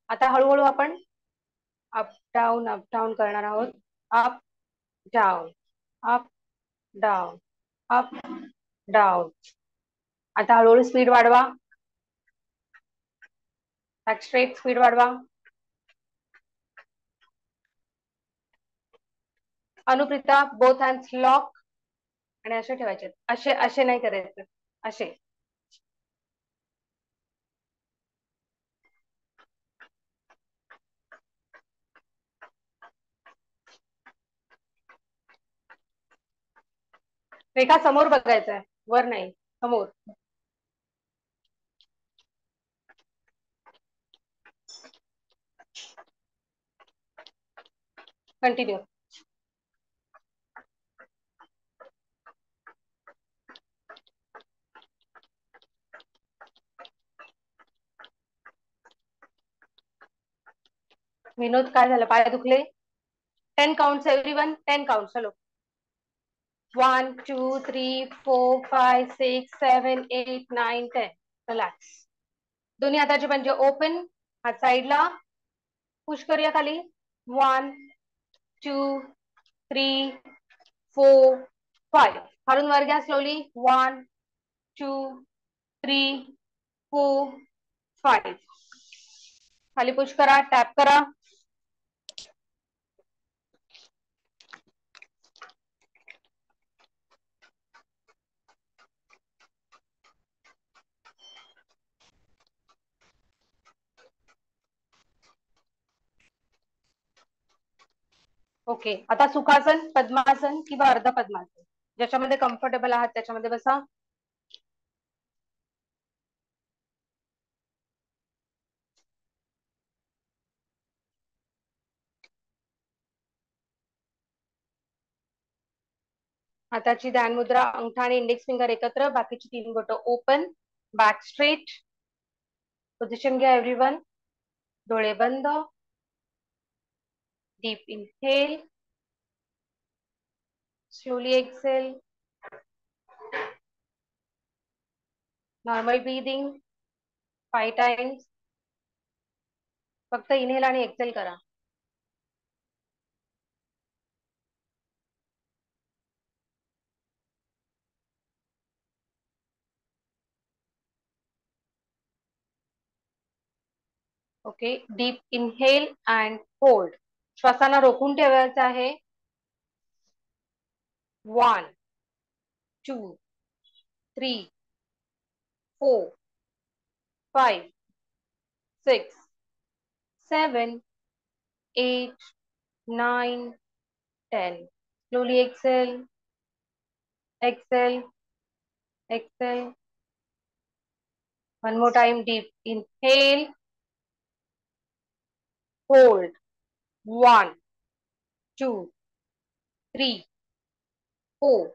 आता हळूहळू आपण अप डाऊन करणार आहोत. Up down, up down, up down. आता हळूहळू स्पीड वाढवा. बॅक स्ट्रेट स्पीड वाढवा. अनुप्रिता बोथ हँड्स लॉक आणि असे ठेवायचे. असे असे नाही करायचे. असे. रेखा समोर बघायचंय, वर नाही, समोर. कंटिन्यू. विनोद काय झालं, पाय दुखले? 10 काउंट्स एव्हरीवन, 10 काउंट्स. चलो. 1 2 3 4 5 6 7 8 9 10. रिलॅक्स. दोन्ही हाताचे पंजे ओपन. हात साईडला. पुश करूया खाली. 1 2 3 4 5. खालून वर घ्या स्लोली. 1 2 3 4 5. खाली पुश करा, टॅप करा. ओके. आता सुखासन, पद्मासन किंवा अर्ध पद्मासन, ज्याच्यामध्ये कम्फर्टेबल आहात त्याच्यामध्ये बसा. हाताची ध्यान मुद्रा, अंगठा आणि इंडेक्स फिंगर एकत्र, बाकीची 3 बोटं ओपन. Back straight. पोझिशन घ्या एव्हरीवन. डोळे बंद. Deep inhale. Slowly exhale. Normal breathing 5 times. फक्त इनहेल आणि एक्सेल करा. Okay. Deep inhale and hold. श्वासांना रोखून ठेवायचं आहे. 1 2 3 4 5 6 7 8 9 10. Slowly exhale, exhale, exhale. One more time, deep inhale, hold. 1 2 3 4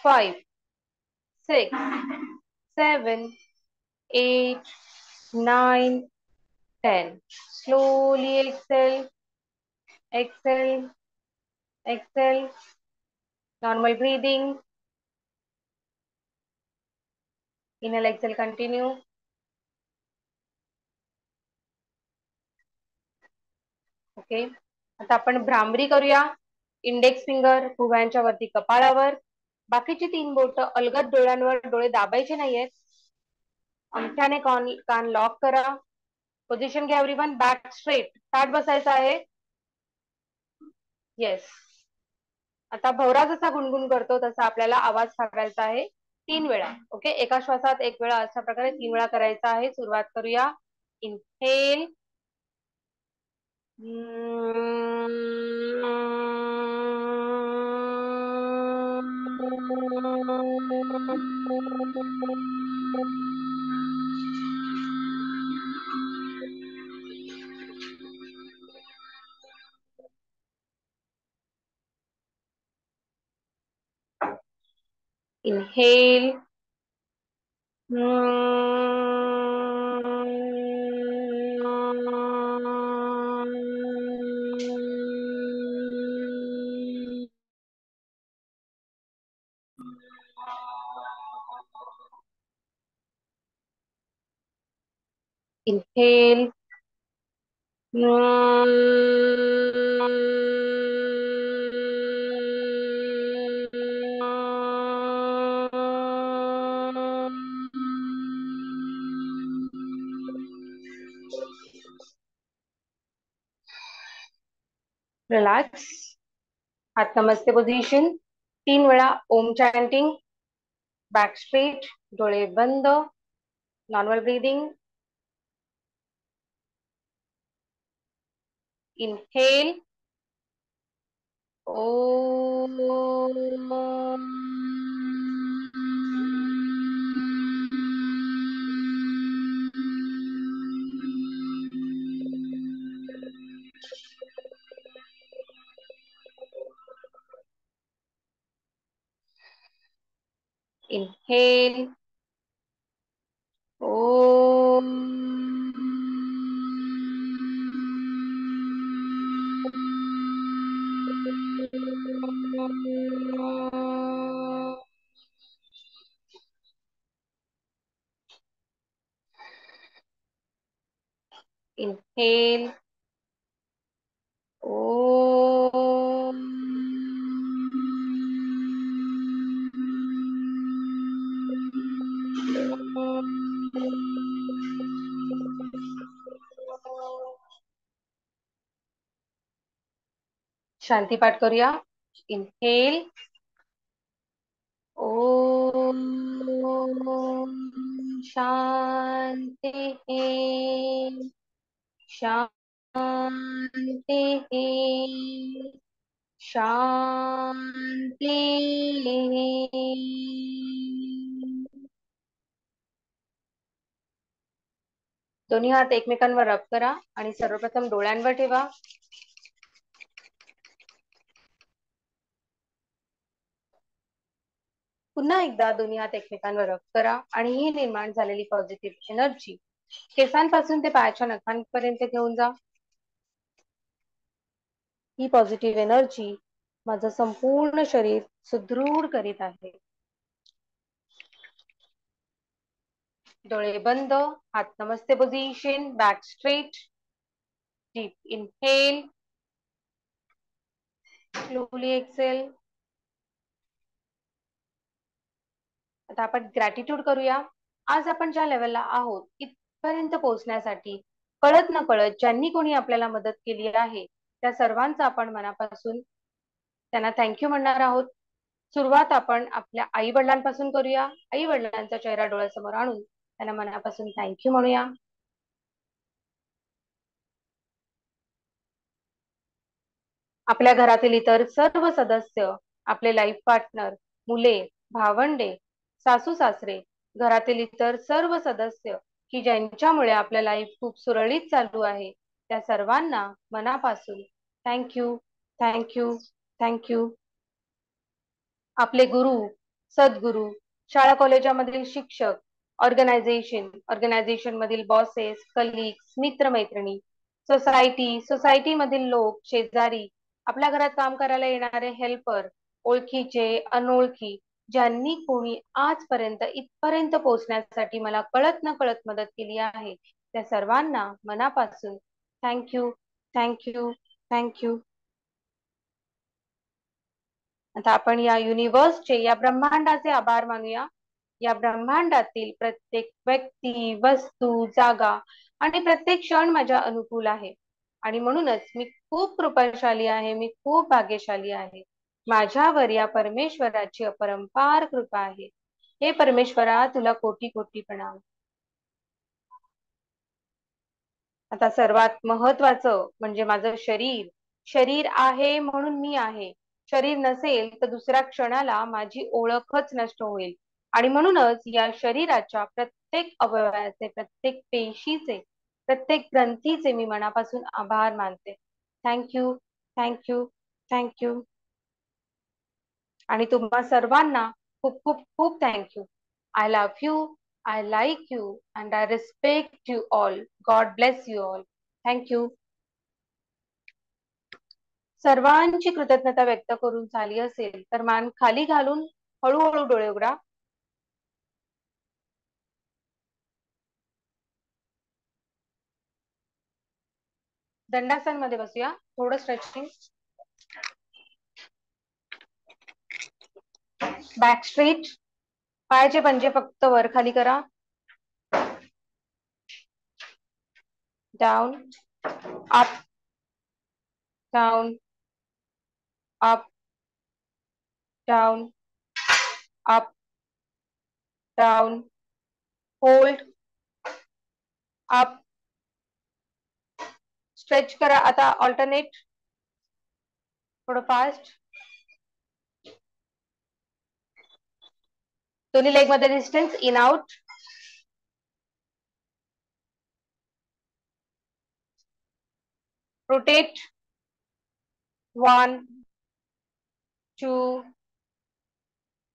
5 6 7 8 9 10. Slowly exhale, exhale, exhale. Normal breathing. Inhale, exhale, continue. Okay. आता आपण भ्रामरी करूया. इंडेक्स फिंगर भुवयांच्या वरती कपाळावर. बाकीची 3 बोट अलगद डोळ्यांवर. डोळे दाबायचे नाहीयेत. अंगठ्याने कान लॉक करा. पोझिशन घ्या एव्हरीवन. Back straight. ताट बसायचं आहे. येस. आता भवरा जसा गुणगुण करतो तसा आपल्याला आवाज सांगायचा आहे 3 वेळा. ओके. एका श्वासात 1 वेळा, अशा प्रकारे 3 वेळा करायचा आहे. सुरुवात करूया. इनहेल. Inhale. Inhale, relax. हात नमस्ते पोझिशन. 3 वेळा ओम चॅन्टिंग. बॅक स्ट्रेट, डोळे बंद, नॉर्मल ब्रीदिंग. इनहेल, ओम, इनहेल, ओम, इनहेल, ओम, शांती पाठ करूया. इनहेल, ओम शांति, शांति, शांति. दोन्ही हात एकमेकांवर रब करा आणि सर्वप्रथम डोळ्यांवर ठेवा. पुन्हा एकदा दोन्ही हात एकमेकांवर रब करा आणि ही निर्माण झालेली पॉझिटिव्ह एनर्जी केसांपासून ते पायाच्या नखांपर्यंत घेऊन जा. ही पॉझिटिव्ह एनर्जी माझं संपूर्ण शरीर सुदृढ करीत आहे. डोळे बंद, हात namaste position, back straight. Deep inhale, slowly exhale. आता आपण ग्रॅटिट्यूड करूया. आज आपण ज्या लेवलला आहोत इथपर्यंत पोहोचण्यासाठी कळत न कळत ज्यांनी कोणी आपल्याला मदत केली आहे त्या सर्वांचा आपण मनापासून त्यांना थँक्यू म्हणणार आहोत. सुरुवात आपण आपल्या आई वडिलांपासून करूया. आई वडिलांचा चेहरा डोळ्यासमोर आणून त्यांना मनापासून थँक्यू म्हणूया. आपल्या घरातील इतर सर्व सदस्य, आपले लाईफ पार्टनर, मुले, भावंडे, सासू सासरे, घरातील इतर सर्व सदस्य की ज्यांच्यामुळे आपल्या लाईफ खूप सुरळीत चालू आहे त्या सर्वांना मनापासून थँक्यू, थँक्यू, थँक्यू. आपले गुरु, सद्गुरू, शाळा कॉलेजामधील शिक्षक, ऑर्गनायझेशन मधील बॉसेस, कलिग्स, मित्रमैत्रिणी, सोसायटी मधील लोक, शेजारी, आपल्या घरात काम करायला येणारे हेल्पर, ओळखीचे, अनोळखी, ज्यांनी कोणी आजपर्यंत इथपर्यंत पोहोचण्यासाठी मला कळत न कळत मदत केली आहे त्या सर्वांना मनापासून थँक्यू, थँक्यू, थँक्यू. आता आपण या युनिव्हर्सचे, या ब्रह्मांडाचे आभार मानूया. या ब्रह्मांडातील प्रत्येक व्यक्ती, वस्तू, जागा आणि प्रत्येक क्षण माझ्या अनुकूल आहे आणि म्हणूनच मी खूप कृपाशाली आहे, मी खूप भाग्यशाली आहे. माझ्यावर या परमेश्वराची अपरंपार कृपा आहे. हे परमेश्वरा, तुला कोटी कोटी प्रणाम. आता सर्वात महत्वाचं म्हणजे माझं शरीर. शरीर आहे म्हणून मी आहे. शरीर नसेल तर दुसऱ्या क्षणाला माझी ओळखच नष्ट होईल आणि म्हणूनच या शरीराच्या प्रत्येक अवयवाचे, प्रत्येक पेशीचे, प्रत्येक ग्रंथीचे मी मनापासून आभार मानते. Thank you, thank you, thank you. आणि तुम्हा सर्वांना खूप खूप खूप thank you. I love you, I like you and I respect you all. God bless you all. Thank you. सर्वांची कृतज्ञता व्यक्त करून झाली असेल तर मान खाली घालून हळूहळू डोळे उघडा. दंडासन मध्ये बसूया. थोडं स्ट्रेचिंग. Back straight. पायाचे पंजे फक्त वर खाली करा. Down, up, down, up, down, up, down, hold, up, stretch करा. आता ऑल्टरनेट, थोडं फास्ट. दोन्ही लेग मध्ये डिस्टन्स, इन आउट. रोटेट. 1 2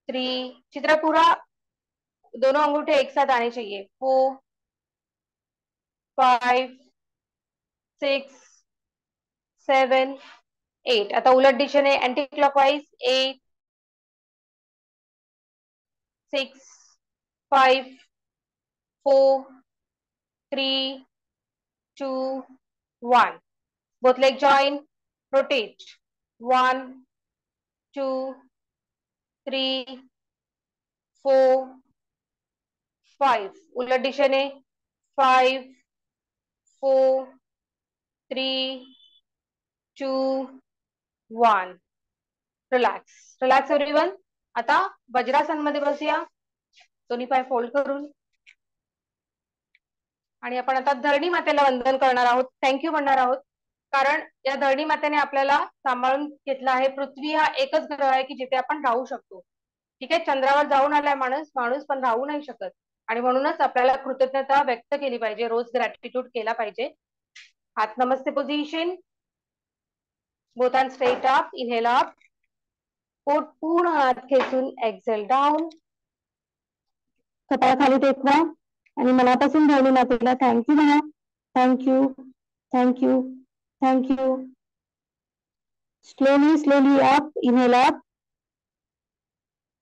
3. चित्र पूरा दोनों अंगूठे एक साथ आने चाहिए. 4 5 6 7 8. आता उलट दिशेने anti clockwise. 8 6 5 4 3 2 1. Both leg join. Rotate. 1 2 3 4 5. उलट दिशेने. 5 4 3 2 1. रिलॅक्स. Relax everyone. आता वज्रासन मध्ये बसूया. दोन्ही पाय फोल्ड करून. आणि आपण आता धरणी मातेला वंदन करणार आहोत. थँक्यू म्हणणार आहोत. कारण या धरणी मातेने आपल्याला सांभाळून घेतला आहे. पृथ्वी हा एकच ग्रह आहे की जिथे आपण राहू शकतो. ठीक आहे. चंद्रावर जाऊन आलाय माणूस पण राहू नाही शकत. आणि म्हणूनच आपल्याला कृतज्ञता व्यक्त केली पाहिजे. रोज ग्रॅटिट्यूड केला पाहिजे. हात namaste position. Both hand straight up. Inhale up. पोट पूर्ण हात खेचून एक्सेल डाऊन. कपाळ खाली टेकवा आणि मनापासून धरणी मातेला थँक्यू म्हणा. Thank you thank you thank you. Slowly up. Inhale up.